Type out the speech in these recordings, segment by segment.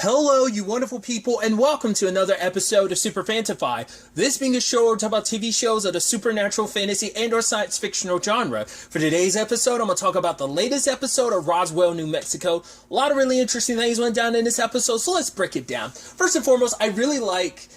Hello, you wonderful people, and welcome to another episode of Super-Fanta-Fi. This being a show where we talk about TV shows of the supernatural, fantasy, and or science fictional genre. For today's episode, I'm going to talk about the latest episode of Roswell, New Mexico. A lot of really interesting things went down in this episode, so let's break it down. First and foremost, I really like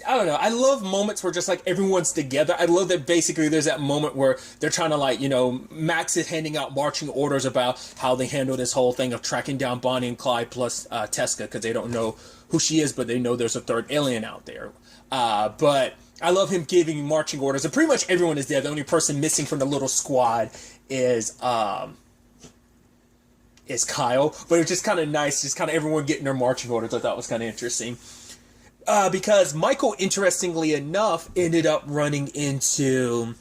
I love moments where just like everyone's together. I love that basically there's that moment where they're trying to Max is handing out marching orders about how they handle this whole thing of tracking down Bonnie and Clyde plus Teska, because they don't know who she is, but they know there's a third alien out there. But I love him giving marching orders, and pretty much everyone is there. The only person missing from the little squad is Kyle. But it's just kind of nice, just kind of everyone getting their marching orders. I thought was kind of interesting. Because Michael, interestingly enough, ended up running into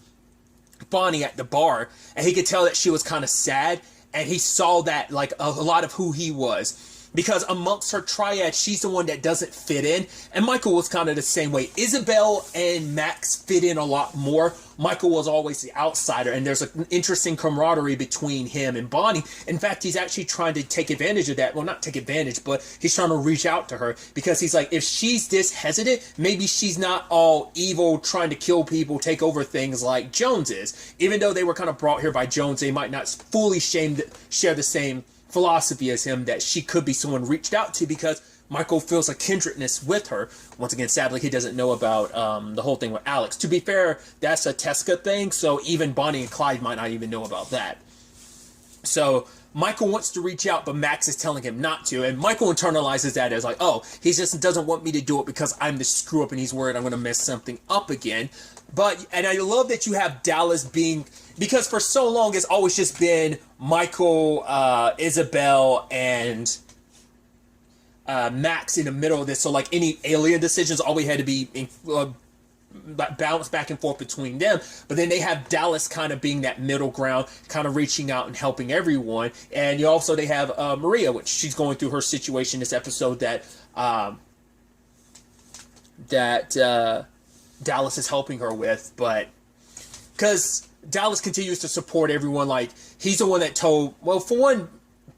Bonnie at the bar, and he could tell that she was kind of sad, and he saw that, like, a lot of who he was. Because amongst her triad, she's the one that doesn't fit in, and Michael was kind of the same way. Isabel and Max fit in a lot more. Michael was always the outsider, and there's an interesting camaraderie between him and Bonnie. In fact, he's actually trying to take advantage of that. Well, not take advantage, but he's trying to reach out to her, because he's like, if she's this hesitant, maybe she's not all evil, trying to kill people, take over things like Jones is. Even though they were kind of brought here by Jones, they might not fully share the same philosophy as him, that she could be someone reached out to, because Michael feels a kindredness with her. Once again, sadly, he doesn't know about the whole thing with Alex. To be fair, that's a Teska thing, so even Bonnie and Clyde might not even know about that. So Michael wants to reach out, but Max is telling him not to, and Michael internalizes that as like, oh, he just doesn't want me to do it because I'm the screw up, and he's worried I'm going to mess something up again. And I love that you have Dallas being, because for so long it's always just been Michael, Isabel, and Max in the middle of this. So like any alien decisions always had to be bounced back and forth between them. But then they have Dallas kind of being that middle ground, kind of reaching out and helping everyone. And they have Maria, which she's going through her situation this episode that Dallas is helping her with. But because Dallas continues to support everyone, like he's the one that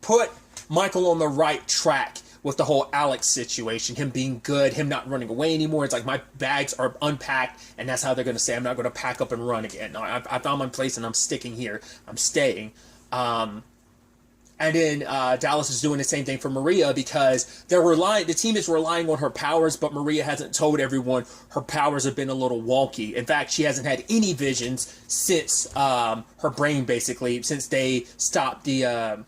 put Michael on the right track with the whole Alex situation, him being good, him not running away anymore. It's like, my bags are unpacked, and that's how they're going to say, I'm not going to pack up and run again. No, I found my place, and I'm sticking here. I'm staying. And then Dallas is doing the same thing for Maria, because the team is relying on her powers, but Maria hasn't told everyone her powers have been a little wonky. In fact, she hasn't had any visions since her brain, basically, since they stopped the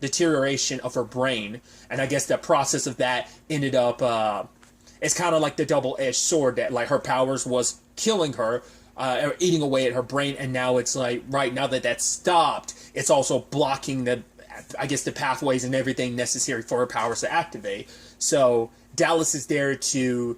deterioration of her brain. And I guess the process of that ended up, it's kind of like the double-edged sword, that like her powers was killing her, or eating away at her brain, and now it's like, right now that that's stopped, it's also blocking the pathways and everything necessary for her powers to activate. So Dallas is there to,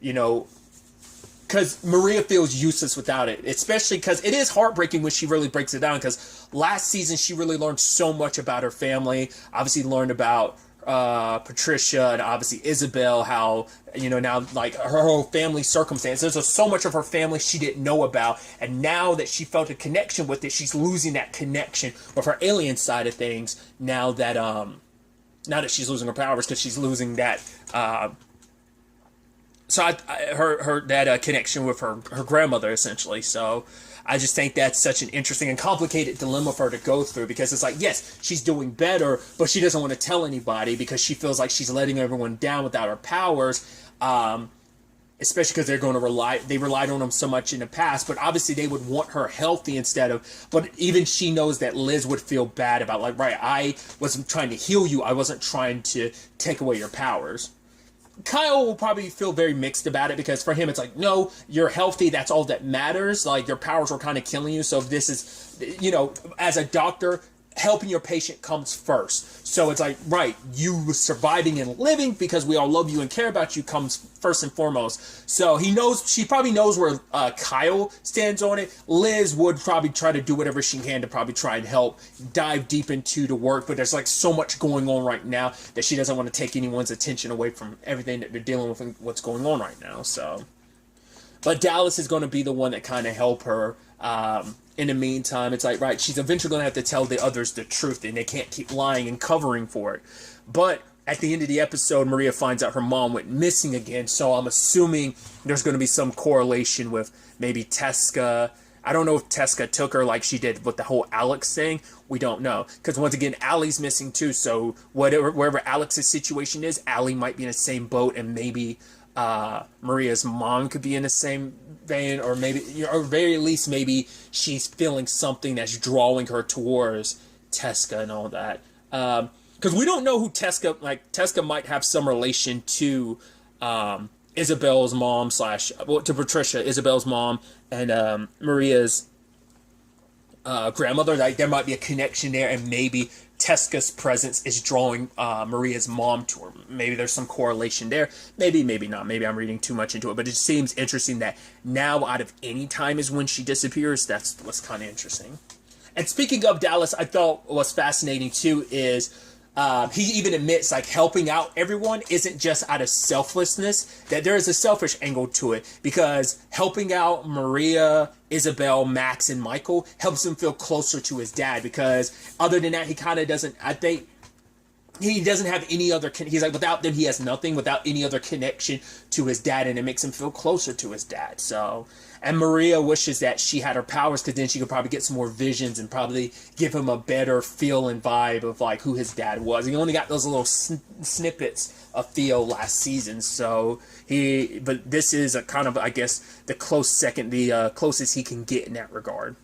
because Maria feels useless without it, especially because it is heartbreaking when she really breaks it down, because last season she really learned so much about her family, obviously learned about Patricia and obviously Isabel, how, now like her whole family circumstances, there's so much of her family she didn't know about, and now that she felt a connection with it, she's losing that connection with her alien side of things, now that she's losing her powers, because she's losing that connection with her grandmother, essentially. So I just think that's such an interesting and complicated dilemma for her to go through, because it's like, yes, she's doing better, but she doesn't want to tell anybody because she feels like she's letting everyone down without her powers, especially because they relied on them so much in the past. But obviously they would want her healthy but even she knows that Liz would feel bad about, like, right, I wasn't trying to heal you, I wasn't trying to take away your powers. Kyle will probably feel very mixed about it, because for him it's like, no, you're healthy, that's all that matters, like your powers were kind of killing you, so if this is, as a doctor, helping your patient comes first. So it's like, right, you surviving and living because we all love you and care about you comes first and foremost. So she probably knows where Kyle stands on it. Liz would probably try to do whatever she can to probably try and help dive deep into the work, but there's like so much going on right now that she doesn't want to take anyone's attention away from everything that they're dealing with and what's going on right now. So, but Dallas is going to be the one that kind of help her. In the meantime, it's like, right, she's eventually going to have to tell the others the truth, and they can't keep lying and covering for it. But at the end of the episode, Maria finds out her mom went missing again. So I'm assuming there's going to be some correlation with maybe Teska. I don't know if Teska took her like she did with the whole Alex thing. We don't know. Because once again, Allie's missing too. So wherever Alex's situation is, Allie might be in the same boat, and maybe Maria's mom could be in the same vein, or maybe, or very least, maybe she's feeling something that's drawing her towards Teska and all that. Because we don't know who Teska, like, Teska might have some relation to Isabel's mom to Patricia, Isabel's mom, and Maria's grandmother. Like, there might be a connection there, and maybe Teska's presence is drawing Maria's mom to her. Maybe there's some correlation there. Maybe not. Maybe I'm reading too much into it. But it seems interesting that now, out of any time, is when she disappears. That's what's kind of interesting. And speaking of Dallas, I thought what's fascinating too is he even admits, like, helping out everyone isn't just out of selflessness, that there is a selfish angle to it, because helping out Maria, Isabel, Max, and Michael helps him feel closer to his dad, because other than that, he kind of doesn't, I think, he doesn't have any other, he's like, without them, he has nothing, without any other connection to his dad, and it makes him feel closer to his dad. So, and Maria wishes that she had her powers, because then she could probably get some more visions and probably give him a better feel and vibe of, like, who his dad was. He only got those little snippets of feel last season, so but this is a kind of, I guess, the closest he can get in that regard.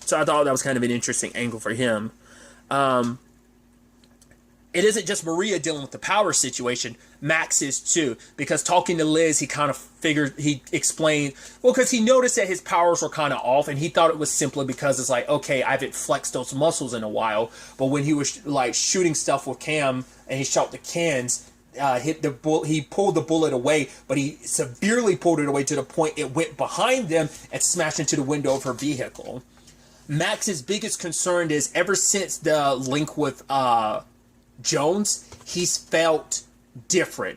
So I thought that was kind of an interesting angle for him. It isn't just Maria dealing with the power situation. Max is too. Because talking to Liz, he explained, well, because he noticed that his powers were kind of off, and he thought it was simply because it's like, okay, I haven't flexed those muscles in a while. But when he was like shooting stuff with Cam, and he shot the cans, he pulled the bullet away, but he severely pulled it away to the point it went behind them and smashed into the window of her vehicle. Max's biggest concern is, ever since the link with Jones, he's felt different.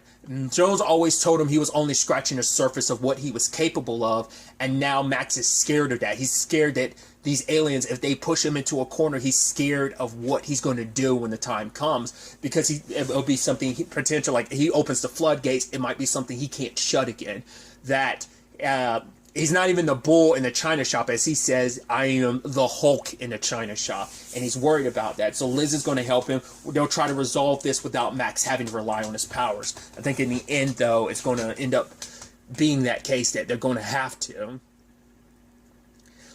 Jones always told him he was only scratching the surface of what he was capable of, and now Max is scared of that. He's scared that these aliens, if they push him into a corner, he's scared of what he's going to do when the time comes, because it'll be something potential, like he opens the floodgates, it might be something he can't shut again. That he's not even the bull in the china shop, as he says, I am the Hulk in the china shop. And he's worried about that. So Liz is going to help him. They'll try to resolve this without Max having to rely on his powers. I think in the end, though, it's going to end up being that case that they're going to have to.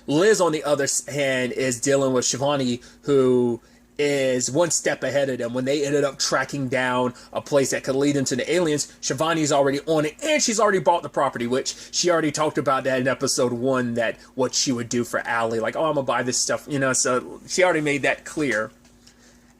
Liz, on the other hand, is dealing with Shivani, who is one step ahead of them. When they ended up tracking down a place that could lead them to the aliens, Shivani's already on it, and she's already bought the property, which she already talked about that in episode 1, that what she would do for Allie, like, oh, I'm gonna buy this stuff, so she already made that clear.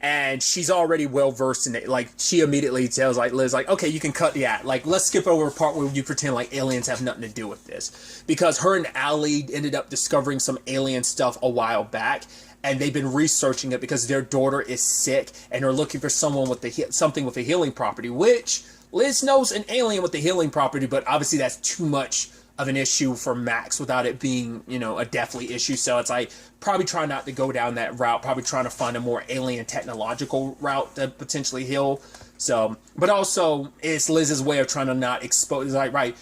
And she's already well versed in it. Like, she immediately tells, like, Liz, like, okay, you can cut the act. Like, let's skip over a part where you pretend like aliens have nothing to do with this. Because her and Allie ended up discovering some alien stuff a while back, and they've been researching it because their daughter is sick, and they're looking for someone with something with a healing property, which Liz knows an alien with a healing property, but obviously that's too much of an issue for Max without it being, a deathly issue. So it's like, probably try not to go down that route, probably trying to find a more alien technological route to potentially heal. So, but also it's Liz's way of trying to not expose, like, right,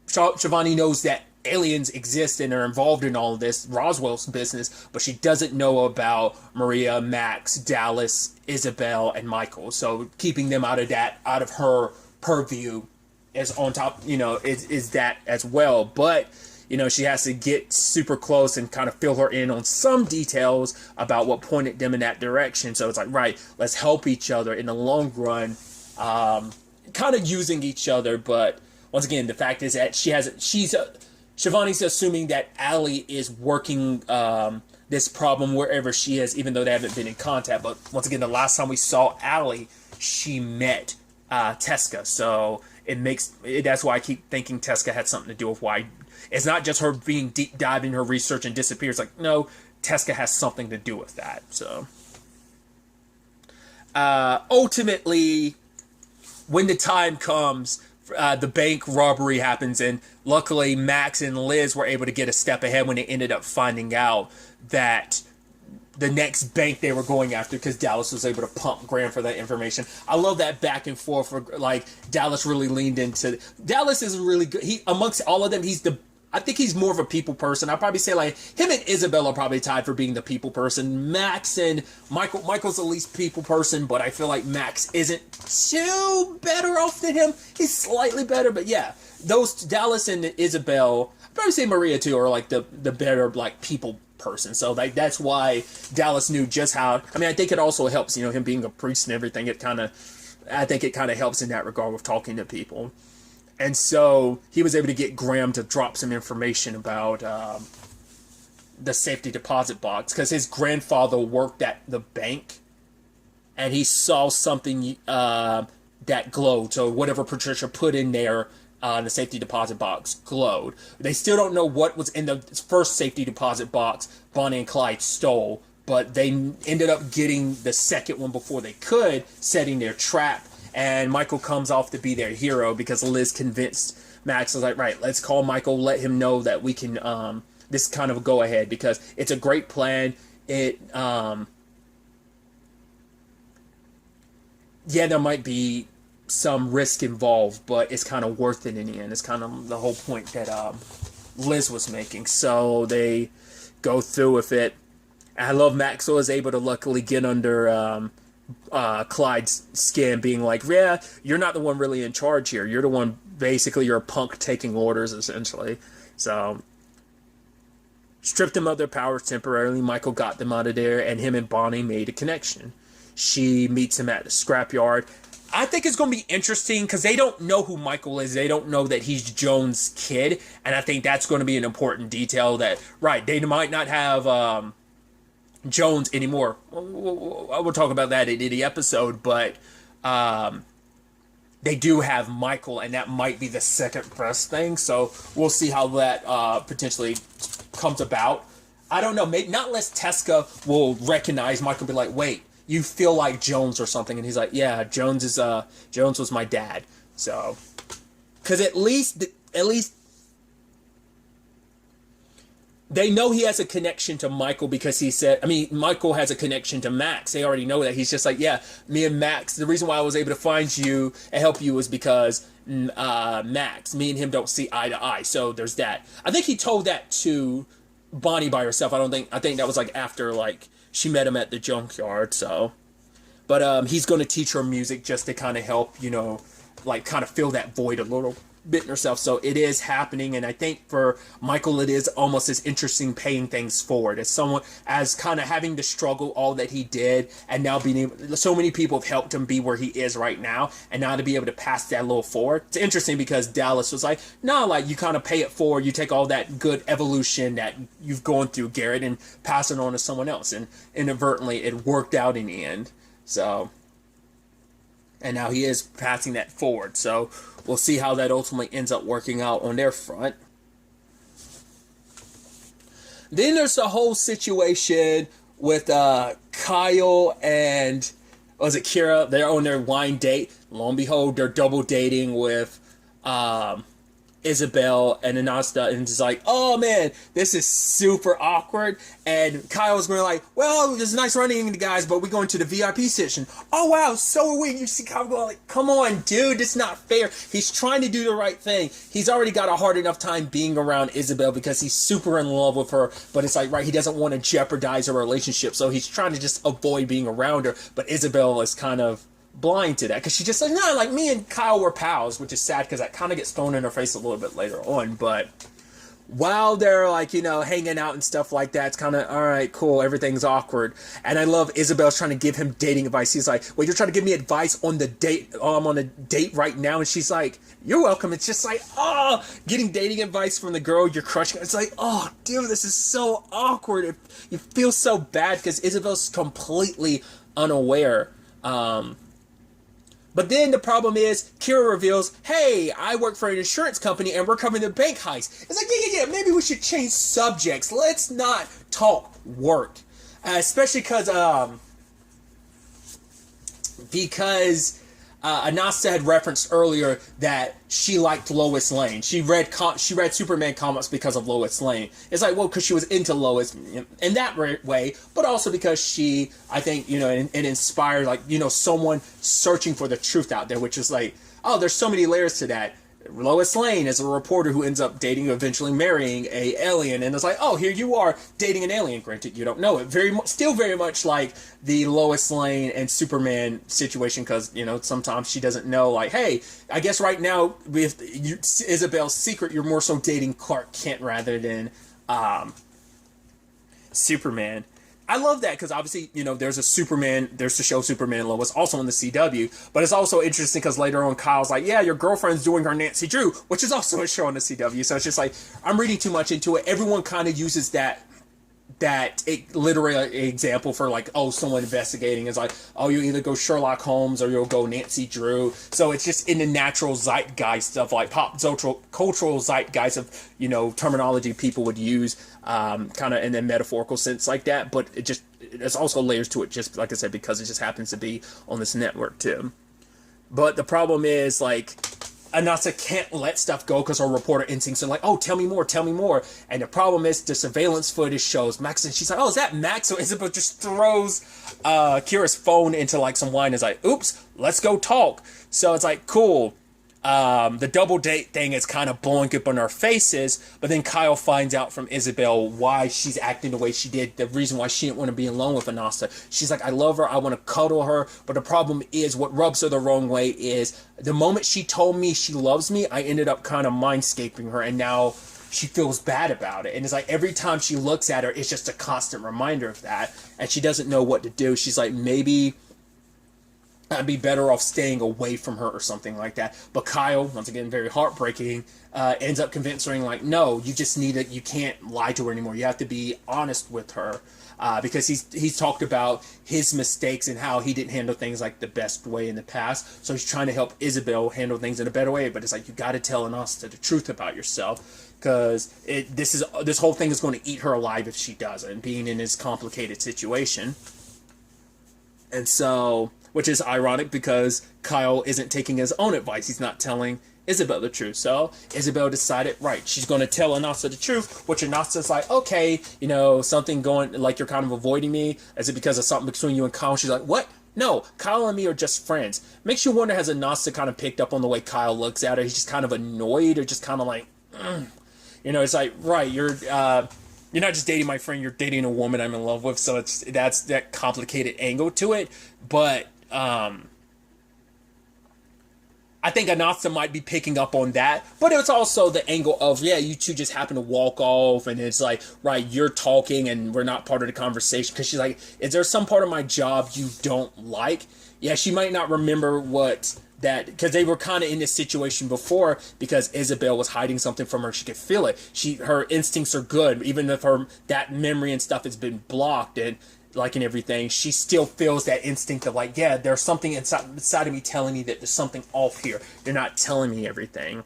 Shivani knows that aliens exist and are involved in all of this, Roswell's business, but she doesn't know about Maria, Max, Dallas, Isabel, and Michael. So keeping them out of her purview is on top, is that as well. But, she has to get super close and kind of fill her in on some details about what pointed them in that direction. So it's like, right, let's help each other in the long run, kind of using each other. But once again, the fact is that Shivani's assuming that Allie is working this problem wherever she is, even though they haven't been in contact. But once again, the last time we saw Allie, she met Teska. So that's why I keep thinking Teska had something to do with why. It's not just her being deep dive in her research and disappears. Like, no, Teska has something to do with that. So ultimately, when the time comes, the bank robbery happens, and luckily Max and Liz were able to get a step ahead when they ended up finding out that the next bank they were going after, because Dallas was able to pump Graham for that information. I love that back and forth. Like, Dallas really leaned into. Dallas is really good. He, amongst all of them, I think he's more of a people person. I'd probably say, like, him and Isabel are probably tied for being the people person. Max and Michael's the least people person, but I feel like Max isn't too better off than him. He's slightly better, but yeah, those Dallas and Isabel, I'd probably say Maria too, are like the better, like, people person. So like, that's why Dallas knew just how. I mean, I think it also helps, him being a priest and everything. I think it kind of helps in that regard with talking to people. And so he was able to get Graham to drop some information about the safety deposit box, because his grandfather worked at the bank and he saw something that glowed. So whatever Patricia put in there, the safety deposit box glowed. They still don't know what was in the first safety deposit box Bonnie and Clyde stole, but they ended up getting the second one before they could, setting their trap. And Michael comes off to be their hero because Liz convinced Max. Was like, right, let's call Michael, let him know that we can, this kind of go ahead, because it's a great plan. Yeah, there might be some risk involved, but it's kind of worth it in the end. It's kind of the whole point that Liz was making. So they go through with it. And I love Maxwell is able to luckily get under Clyde's skin, being like, yeah, you're not the one really in charge here. You're the one, basically, you're a punk taking orders, essentially. So, stripped them of their powers temporarily. Michael got them out of there, and him and Bonnie made a connection. She meets him at the scrapyard. I think it's going to be interesting, because they don't know who Michael is. They don't know that he's Joan's kid, and I think that's going to be an important detail that, right, they might not have Jones anymore. We'll talk about that in the episode, but they do have Michael, and that might be the second best thing. So we'll see how that potentially comes about. I don't know. Maybe not unless Teska will recognize Michael and be like, wait, you feel like Jones or something, and he's like, yeah, Jones was my dad. So, because at least they know he has a connection to Michael, because he said, Michael has a connection to Max. They already know that. He's just like, yeah, me and Max, the reason why I was able to find you and help you was because Max, me and him don't see eye to eye. So there's that. I think he told that to Bonnie by herself. I think that was like after, like, she met him at the junkyard. So, but he's going to teach her music just to kind of help, like, kind of fill that void a little bit in herself. So it is happening, and I think for Michael it is almost as interesting paying things forward as someone, as kind of having to struggle all that he did, and now being able, so many people have helped him be where he is right now, and now to be able to pass that a little forward. It's interesting because Dallas was like, no, like, you kind of pay it forward, you take all that good evolution that you've gone through, Garrett, and pass it on to someone else, and inadvertently it worked out in the end. So, and now he is passing that forward. So we'll see how that ultimately ends up working out on their front. Then there's the whole situation with Kyle and, was it Kira? They're on their wine date. Lo and behold, they're double dating with Isabel and Anasta, and it's like, oh man, this is super awkward. And Kyle's going like, well, it's nice running into guys, but we're going to the VIP section. Oh wow, so are we. You see Kyle going like, come on, dude, it's not fair. He's trying to do the right thing. He's already got a hard enough time being around Isabel because he's super in love with her, but it's like, right, he doesn't want to jeopardize a relationship, so he's trying to just avoid being around her. But Isabel is kind of blind to that, because she just said, no, like, me and Kyle were pals, which is sad because that kind of gets thrown in her face a little bit later on. But while they're like, hanging out and stuff like that, it's kind of, all right, cool, everything's awkward. And I love Isabel's trying to give him dating advice. He's like, well, you're trying to give me advice on the date, I'm on a date right now. And she's like, you're welcome. It's just like, oh, getting dating advice from the girl you're crushing. It's like, oh, dude, this is so awkward. You feel so bad because Isabel's completely unaware. But then the problem is, Kira reveals, hey, I work for an insurance company and we're covering the bank heist. It's like, yeah, maybe we should change subjects. Let's not talk work. Especially because Anasta had referenced earlier that she liked Lois Lane. She read Superman comics because of Lois Lane. It's like, well, because she was into Lois in that way, but also because she, I think, it inspired, like, someone searching for the truth out there, which is like, oh, there's so many layers to that. Lois Lane is a reporter who ends up dating, eventually marrying a alien, and it's like, oh, here you are dating an alien. Granted, you don't know it. Still very much like the Lois Lane and Superman situation, because sometimes she doesn't know. Like, hey, I guess right now with Isabel's secret, you're more so dating Clark Kent rather than Superman. I love that because obviously, there's the show Superman and Lois also on the CW, but it's also interesting because later on Kyle's like, yeah, your girlfriend's doing her Nancy Drew, which is also a show on the CW. So it's just like, I'm reading too much into it. Everyone kind of uses that literary example for like, oh, someone investigating is like, oh, you either go Sherlock Holmes or you'll go Nancy Drew. So it's just in the natural zeitgeist of like pop cultural zeitgeist of terminology people would use, kind of in the metaphorical sense like that. But there's also layers to it, just like I said, because it just happens to be on this network too. But the problem is, like, Anasa can't let stuff go because her reporter instincts are like, oh, tell me more. And the problem is the surveillance footage shows Max, and she's like, oh, is that Max? So Isabel just throws Kira's phone into like some wine and is like, oops, let's go talk. So it's like, cool. The double date thing is kind of blowing up on our faces, but then Kyle finds out from Isabel why she's acting the way she did, the reason why she didn't want to be alone with Anasta. She's like, I love her, I want to cuddle her, but the problem is, what rubs her the wrong way is, the moment she told me she loves me, I ended up kind of mindscaping her, and now she feels bad about it. And it's like, every time she looks at her, it's just a constant reminder of that, and she doesn't know what to do. She's like, maybe I'd be better off staying away from her or something like that. But Kyle, once again, very heartbreaking, ends up convincing her, like, no, you just you can't lie to her anymore. You have to be honest with her. Because he's talked about his mistakes and how he didn't handle things like the best way in the past. So he's trying to help Isabel handle things in a better way. But it's like, you got to tell Anasta the truth about yourself, because this whole thing is going to eat her alive if she doesn't, being in this complicated situation. And so, which is ironic because Kyle isn't taking his own advice. He's not telling Isabel the truth. So Isabel decided, right, she's going to tell Anasta the truth, which Anasta's like, okay, something going, like, you're kind of avoiding me. Is it because of something between you and Kyle? She's like, what? No, Kyle and me are just friends. Makes you wonder, has Anasta kind of picked up on the way Kyle looks at her? He's just kind of annoyed, or just kind of like, it's like, right, you're not just dating my friend, you're dating a woman I'm in love with. So that's that complicated angle to it. But I think Anasta might be picking up on that, but it's also the angle of, yeah, you two just happen to walk off, and it's like, right, you're talking and we're not part of the conversation, because she's like, is there some part of my job you don't like? Yeah, she might not remember because they were kind of in this situation before, because Isabel was hiding something from her. She could feel it. Her instincts are good, even if that memory and stuff has been blocked and everything, she still feels that instinct of like, yeah, there's something inside of me telling me that there's something off here. They're not telling me everything.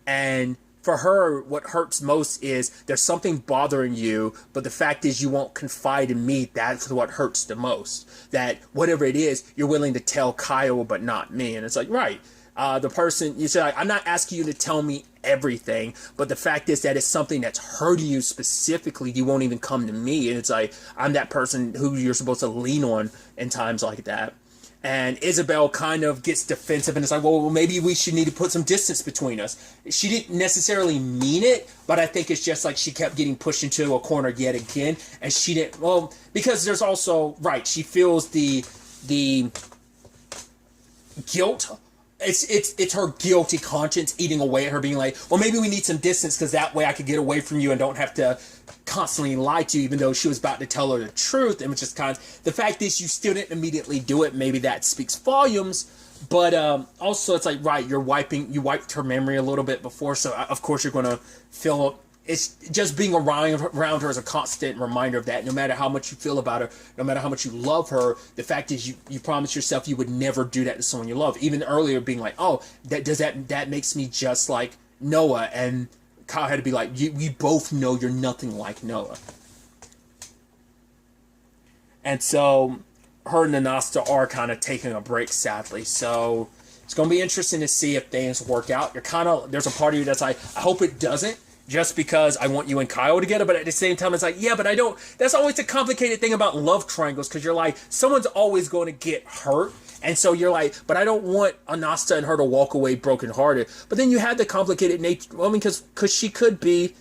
And for her, what hurts most is there's something bothering you, but the fact is you won't confide in me. That's what hurts the most. That whatever it is, you're willing to tell Kyle, but not me. And it's like, right. The person, you say, I'm not asking you to tell me everything, but the fact is that it's something that's hurting you specifically, you won't even come to me. And it's like, I'm that person who you're supposed to lean on in times like that. And Isabel kind of gets defensive, and it's like, well, maybe we should need to put some distance between us. She didn't necessarily mean it, but I think it's just like she kept getting pushed into a corner yet again, and she didn't, well, because there's also, right, she feels the guilt. It's her guilty conscience eating away at her, being like, well, maybe we need some distance, because that way I could get away from you and don't have to constantly lie to you, even though she was about to tell her the truth. And it's just kind of, the fact is you still didn't immediately do it. Maybe that speaks volumes. But also it's like, right, you wiped her memory a little bit before, so of course you're going to feel. It's just being around her is a constant reminder of that. No matter how much you feel about her, no matter how much you love her, the fact is you promised yourself you would never do that to someone you love. Even earlier being like, oh, that makes me just like Noah. And Kyle had to be like, we both know you're nothing like Noah. And so her and Anasta are kind of taking a break, sadly. So it's going to be interesting to see if things work out. There's a part of you that's like, I hope it doesn't, just because I want you and Kyle together. But at the same time, it's like, yeah, but I don't. That's always the complicated thing about love triangles, because you're like, someone's always going to get hurt. And so you're like, but I don't want Anasta and her to walk away brokenhearted. But then you have the complicated nature. Well, I mean, because she could be,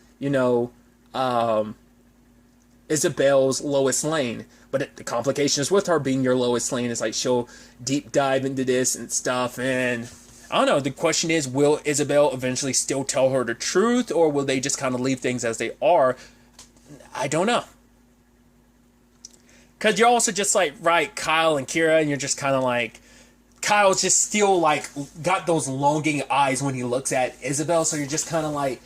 Isabel's Lois Lane. But the complications with her being your Lois Lane is like she'll deep dive into this and stuff. And I don't know. The question is, will Isabel eventually still tell her the truth, or will they just kind of leave things as they are? I don't know. Because you're also just like, right, Kyle and Kira, and you're just kind of like, Kyle's just still like got those longing eyes when he looks at Isabel. So you're just kind of like,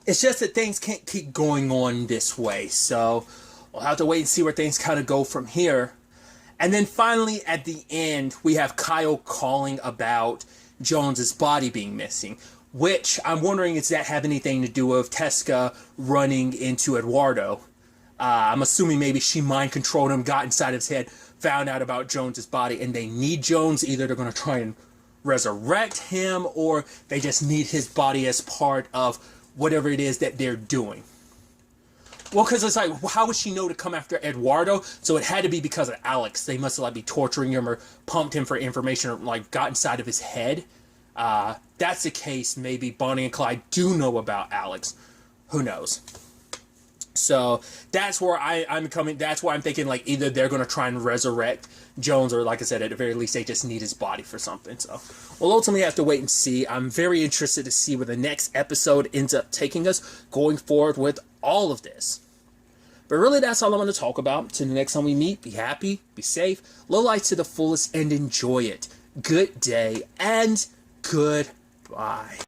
it's just that things can't keep going on this way. So we'll have to wait and see where things kind of go from here. And then finally, at the end, we have Kyle calling about Jones's body being missing, which I'm wondering, does that have anything to do with Tesca running into Eduardo? I'm assuming maybe she mind controlled him, got inside his head, found out about Jones's body, and they need Jones. Either they're going to try and resurrect him, or they just need his body as part of whatever it is that they're doing. Well, because it's like, how would she know to come after Eduardo? So it had to be because of Alex. They must have be torturing him or pumped him for information, or got inside of his head. That's the case. Maybe Bonnie and Clyde do know about Alex. Who knows? So that's where I'm coming. That's why I'm thinking either they're going to try and resurrect Jones, or like I said, at the very least, they just need his body for something. So we'll ultimately have to wait and see. I'm very interested to see where the next episode ends up taking us going forward with all of this. But really, that's all I'm going to talk about. Till the next time we meet, be happy, be safe, live life to the fullest, and enjoy it. Good day, and goodbye.